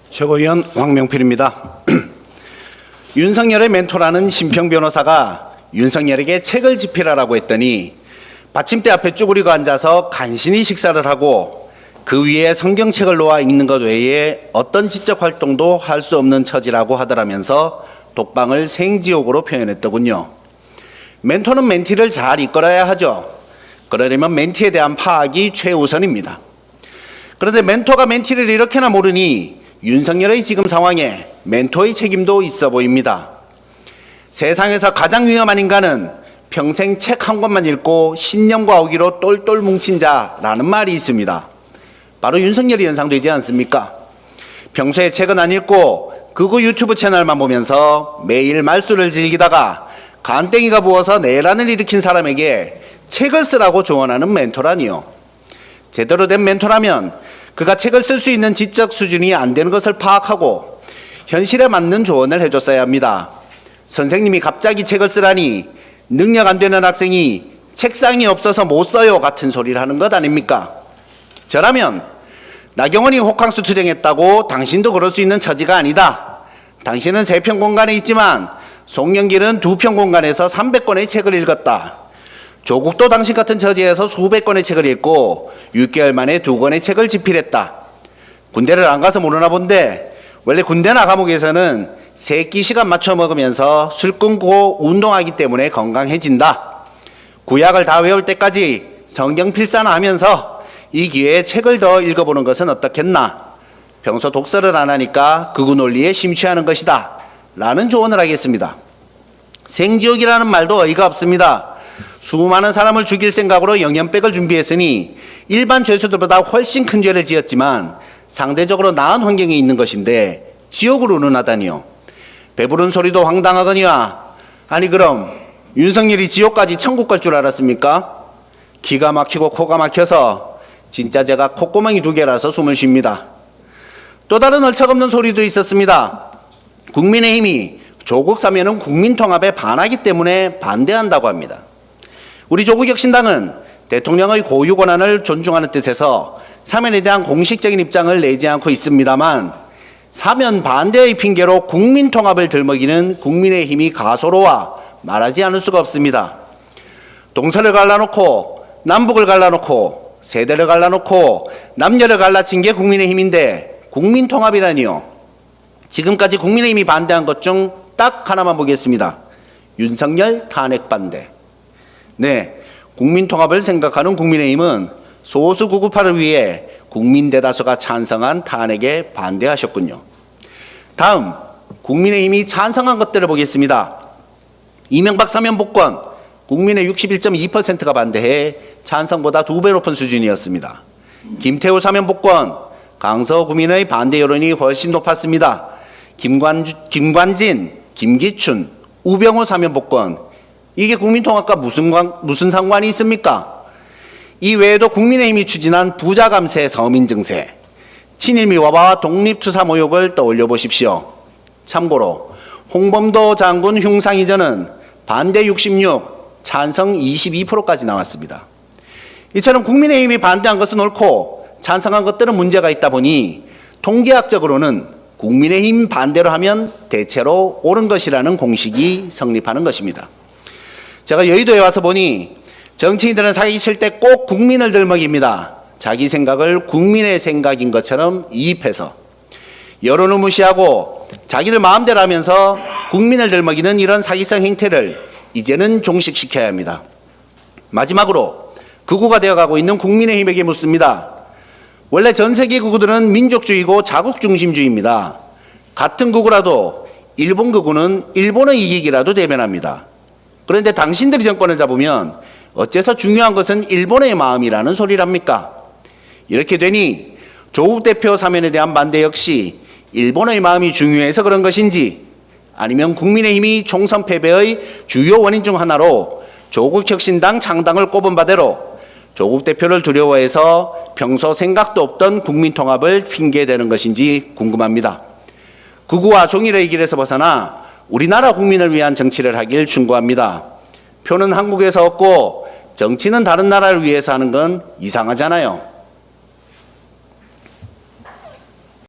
최고위원 황명필입니다. 윤석열의 멘토라는 심평 변호사가 윤석열에게 책을 집필하라고 했더니 받침대 앞에 쭈그리고 앉아서 간신히 식사를 하고 그 위에 성경책을 놓아 읽는 것 외에 어떤 지적 활동도 할 수 없는 처지라고 하더라면서 독방을 생지옥으로 표현했더군요. 멘토는 멘티를 잘 이끌어야 하죠. 그러려면 멘티에 대한 파악이 최우선입니다. 그런데 멘토가 멘티를 이렇게나 모르니 윤석열의 지금 상황에 멘토의 책임도 있어 보입니다. 세상에서 가장 위험한 인간은 평생 책 한 권만 읽고 신념과 어기로 똘똘 뭉친 자라는 말이 있습니다. 바로 윤석열이 연상되지 않습니까? 평소에 책은 안 읽고 극우 유튜브 채널만 보면서 매일 말수를 즐기다가 간땡이가 부어서 내란을 일으킨 사람에게 책을 쓰라고 조언하는 멘토라니요. 제대로 된 멘토라면 그가 책을 쓸 수 있는 지적 수준이 안 되는 것을 파악하고 현실에 맞는 조언을 해줬어야 합니다. 선생님이 갑자기 책을 쓰라니 능력 안 되는 학생이 책상이 없어서 못 써요 같은 소리를 하는 것 아닙니까? 저라면 나경원이 호캉스 투쟁했다고 당신도 그럴 수 있는 처지가 아니다. 당신은 3평 공간에 있지만 송영길은 2평 공간에서 300권의 책을 읽었다. 조국도 당신 같은 처지에서 수백 권의 책을 읽고 6개월 만에 2권의 책을 집필했다. 군대를 안 가서 모르나 본데 원래 군대나 감옥에서는 3끼 시간 맞춰 먹으면서 술 끊고 운동하기 때문에 건강해진다. 구약을 다 외울 때까지 성경 필사나 하면서 이 기회에 책을 더 읽어보는 것은 어떻겠나. 평소 독서를 안 하니까 극우 논리에 심취하는 것이다 라는 조언을 하겠습니다. 생지옥이라는 말도 어이가 없습니다. 수많은 사람을 죽일 생각으로 영연백을 준비했으니 일반 죄수들보다 훨씬 큰 죄를 지었지만 상대적으로 나은 환경에 있는 것인데 지옥으로 운운하다니요. 배부른 소리도 황당하거니와. 아니 그럼 윤석열이 지옥까지 천국 갈 줄 알았습니까? 기가 막히고 코가 막혀서 진짜 제가 콧구멍이 2개라서 숨을 쉽니다. 또 다른 얼척없는 소리도 있었습니다. 국민의힘이 조국 사면은 국민통합에 반하기 때문에 반대한다고 합니다. 우리 조국혁신당은 대통령의 고유 권한을 존중하는 뜻에서 사면에 대한 공식적인 입장을 내지 않고 있습니다만 사면 반대의 핑계로 국민통합을 들먹이는 국민의힘이 가소로와 말하지 않을 수가 없습니다. 동서를 갈라놓고 남북을 갈라놓고 세대를 갈라놓고 남녀를 갈라친 게 국민의힘인데 국민통합이라니요. 지금까지 국민의힘이 반대한 것 중 딱 하나만 보겠습니다. 윤석열 탄핵 반대. 네, 국민통합을 생각하는 국민의힘은 소수 구구파를 위해 국민 대다수가 찬성한 탄핵에 반대하셨군요. 다음, 국민의힘이 찬성한 것들을 보겠습니다. 이명박 사면 복권, 국민의 61.2%가 반대해 찬성보다 2배 높은 수준이었습니다. 김태우 사면 복권, 강서 구민의 반대 여론이 훨씬 높았습니다. 김관진, 김기춘, 우병우 사면 복권, 이게 국민통합과 무슨 상관이 있습니까? 이 외에도 국민의힘이 추진한 부자 감세 서민 증세, 친일 미화와 독립투사 모욕을 떠올려 보십시오. 참고로 홍범도 장군 흉상 이전은 반대 66, 찬성 22%까지 나왔습니다. 이처럼 국민의힘이 반대한 것은 옳고 찬성한 것들은 문제가 있다 보니 통계학적으로는 국민의힘 반대로 하면 대체로 옳은 것이라는 공식이 성립하는 것입니다. 제가 여의도에 와서 보니 정치인들은 사기 칠 때 꼭 국민을 들먹입니다. 자기 생각을 국민의 생각인 것처럼 이입해서 여론을 무시하고 자기들 마음대로 하면서 국민을 들먹이는 이런 사기성 행태를 이제는 종식시켜야 합니다. 마지막으로 극우가 되어가고 있는 국민의힘에게 묻습니다. 원래 전 세계 극우들은 민족주의고 자국중심주의입니다. 같은 극우라도 일본 극우는 일본의 이익이라도 대변합니다. 그런데 당신들이 정권을 잡으면 어째서 중요한 것은 일본의 마음이라는 소리랍니까? 이렇게 되니 조국 대표 사면에 대한 반대 역시 일본의 마음이 중요해서 그런 것인지 아니면 국민의힘이 총선 패배의 주요 원인 중 하나로 조국혁신당 창당을 꼽은 바대로 조국 대표를 두려워해서 평소 생각도 없던 국민통합을 핑계대는 것인지 궁금합니다. 극우와 종일의 길에서 벗어나 우리나라 국민을 위한 정치를 하길 충고합니다. 표는 한국에서 얻고 정치는 다른 나라를 위해서 하는 건 이상하잖아요.